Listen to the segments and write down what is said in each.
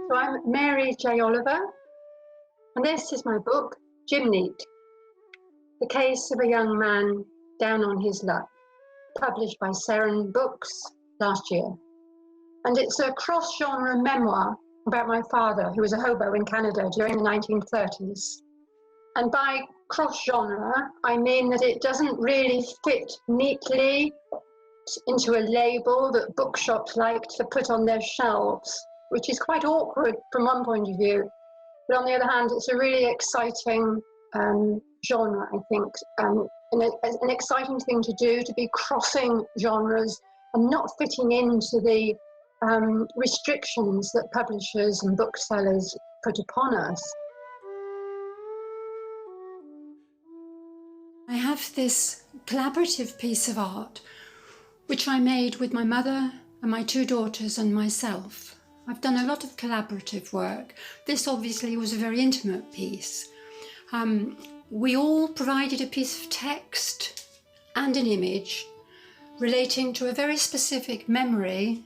So I'm Mary J. Oliver, and this is my book, Jim Neat, The Case of a Young Man Down on His Luck, published by Seren Books last year. And it's a cross-genre memoir about my father, who was a hobo in Canada during the 1930s. And by cross-genre, I mean that it doesn't really fit neatly into a label that bookshops like to put on their shelves, which is quite awkward from one point of view. But on the other hand, it's a really exciting genre, I think, and an exciting thing to do, to be crossing genres and not fitting into the restrictions that publishers and booksellers put upon us. I have this collaborative piece of art which I made with my mother and my two daughters and myself. I've done a lot of collaborative work. This obviously was a very intimate piece. We all provided a piece of text and an image relating to a very specific memory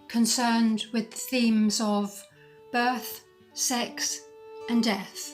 concerned with the themes of birth, sex, and death.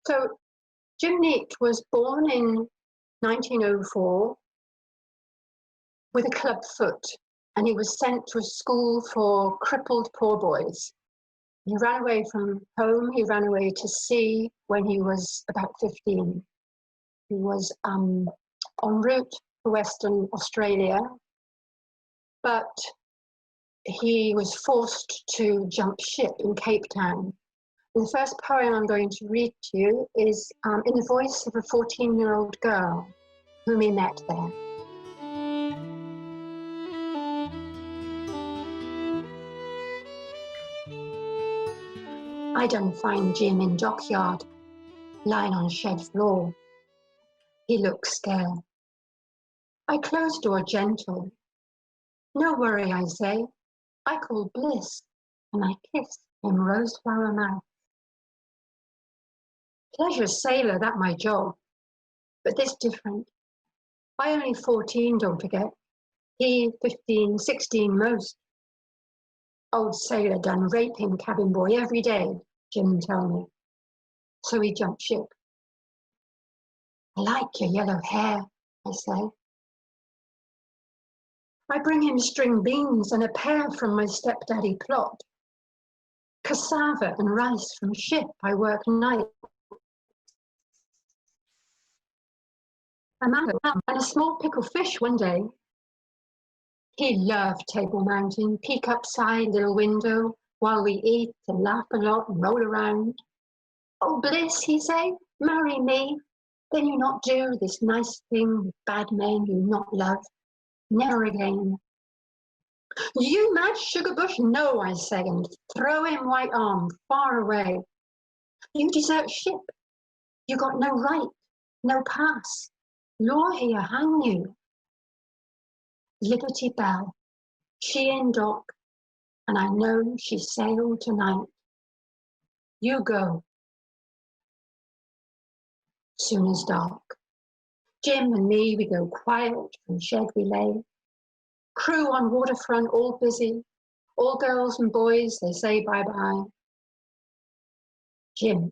So Jim Neat was born in 1904 with a club foot, and he was sent to a school for crippled poor boys. He ran away from home. He ran away to sea when he was about 15. He was en route to Western Australia, but he was forced to jump ship in Cape Town. The first poem I'm going to read to you is in the voice of a 14-year-old girl whom he met there. I done find Jim in dockyard, lying on shed floor. He looked scared. I closed door gentle. No worry, I say. I call bliss, and I kiss him roseflower mouth. Pleasure sailor, that my job, but this different. I only 14, don't forget. He 15, 16 most. Old sailor done rape him cabin boy every day, Jim tell me. So he jumped ship. I like your yellow hair, I say. I bring him string beans and a pear from my stepdaddy plot. Cassava and rice from ship I work night. A mango and a small pickle fish one day. He loved Table Mountain, peek upside little window while we eat and laugh a lot and roll around. Oh, bliss, he say, marry me. Then you not do this nice thing with bad men you not love. Never again. You mad sugar bush? No, I say, and throw him white arm far away. You desert ship. You got no right, no pass. Law here hang you. Liberty Bell, she in dock, and I know she sailed tonight. You go. Soon as dark. Jim and me, we go quiet from shed we lay. Crew on waterfront all busy. All girls and boys, they say bye-bye. Jim,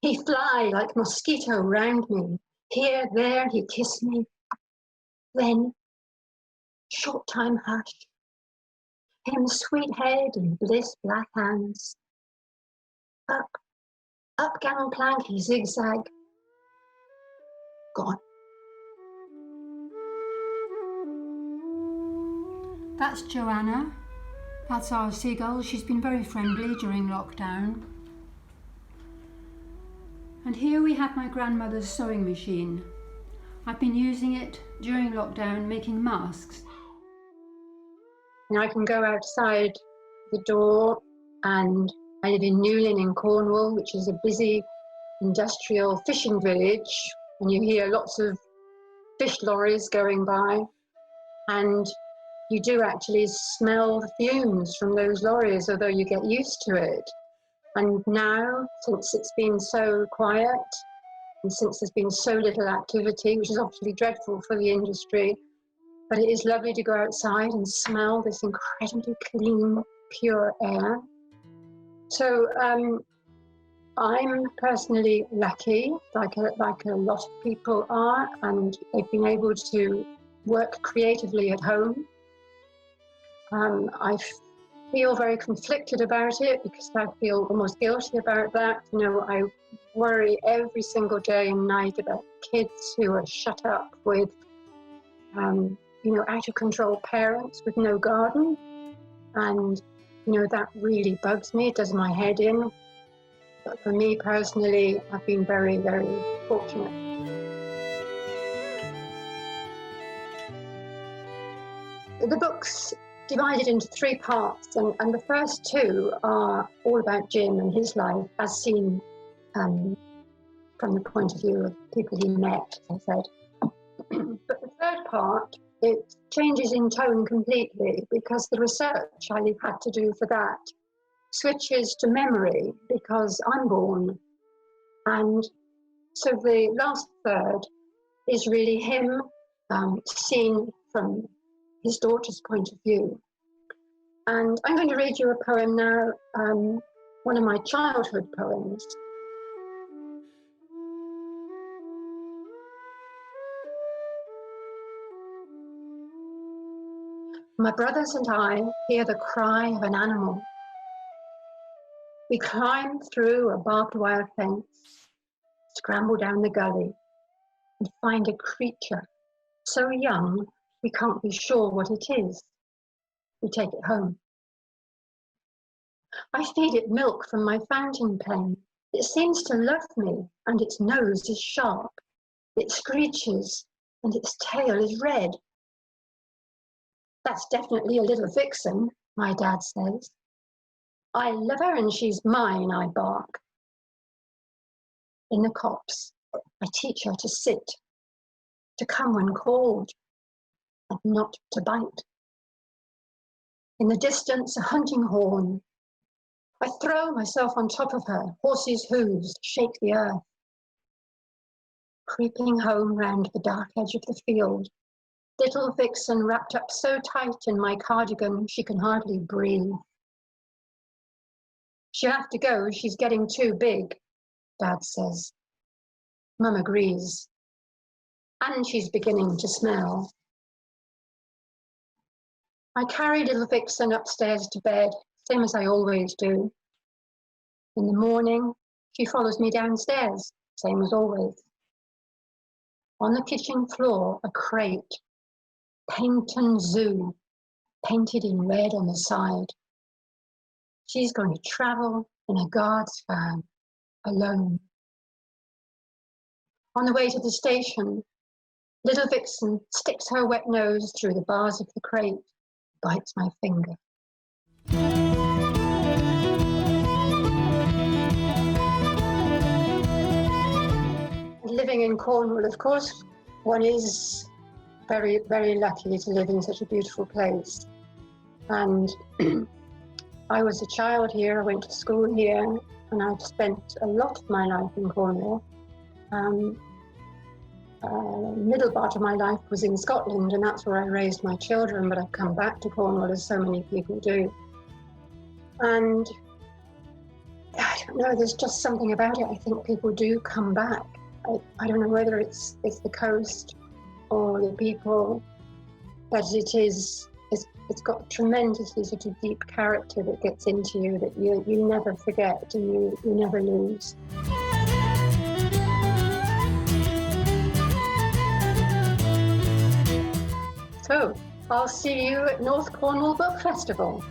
he fly like mosquito round me. Here, there, he kiss me. Then, short time hush. Him sweet head and bliss black hands. Up gangplank he zigzag. Gone. That's Joanna. That's our seagull. She's been very friendly during lockdown. And here we have my grandmother's sewing machine. I've been using it during lockdown, making masks. And I can go outside the door, and I live in Newlyn in Cornwall, which is a busy industrial fishing village, and you hear lots of fish lorries going by, and you do actually smell the fumes from those lorries, although you get used to it. And now, since it's been so quiet, and since there's been so little activity, which is obviously dreadful for the industry, but it is lovely to go outside and smell this incredibly clean, pure air. So I'm personally lucky, like a lot of people are, and they've been able to work creatively at home. I feel very conflicted about it because I feel almost guilty about that. You know, I worry every single day and night about kids who are shut up with, you know, out of control parents with no garden. And, you know, that really bugs me. It does my head in. But for me personally, I've been very, very fortunate. The book's divided into 3 parts, and the first 2 are all about Jim and his life, as seen from the point of view of people he met, as I said. But the 3rd part, it changes in tone completely, because the research I had to do for that switches to memory, because I'm born. And so the last 3rd is really him seen from his daughter's point of view. And I'm going to read you a poem now, one of my childhood poems. My brothers and I hear the cry of an animal. We climb through a barbed wire fence, scramble down the gully, and find a creature so young we can't be sure what it is. We take it home. I feed it milk from my fountain pen. It seems to love me, and its nose is sharp. It screeches, and its tail is red. That's definitely a little Vixen, my dad says. I love her and she's mine, I bark. In the copse, I teach her to sit, to come when called, and not to bite. In the distance, a hunting horn. I throw myself on top of her, horses' hooves shake the earth. Creeping home round the dark edge of the field, little Vixen wrapped up so tight in my cardigan she can hardly breathe. She'll have to go, she's getting too big, Dad says. Mum agrees. And she's beginning to smell. I carry little Vixen upstairs to bed, same as I always do. In the morning, she follows me downstairs, same as always. On the kitchen floor, a crate, Paynton Zoo, painted in red on the side. She's going to travel in a guard's van, alone. On the way to the station, little Vixen sticks her wet nose through the bars of the crate, bites my finger. Living in Cornwall, of course, one is very, very lucky to live in such a beautiful place. And I was a child here, I went to school here, and I've spent a lot of my life in Cornwall. Middle part of my life was in Scotland, and that's where I raised my children, but I've come back to Cornwall, as so many people do. And I don't know, there's just something about it. I think people do come back. I don't know whether it's the coast or the people, but it's got tremendously sort of deep character that gets into you that you never forget and you never lose. So, I'll see you at North Cornwall Book Festival.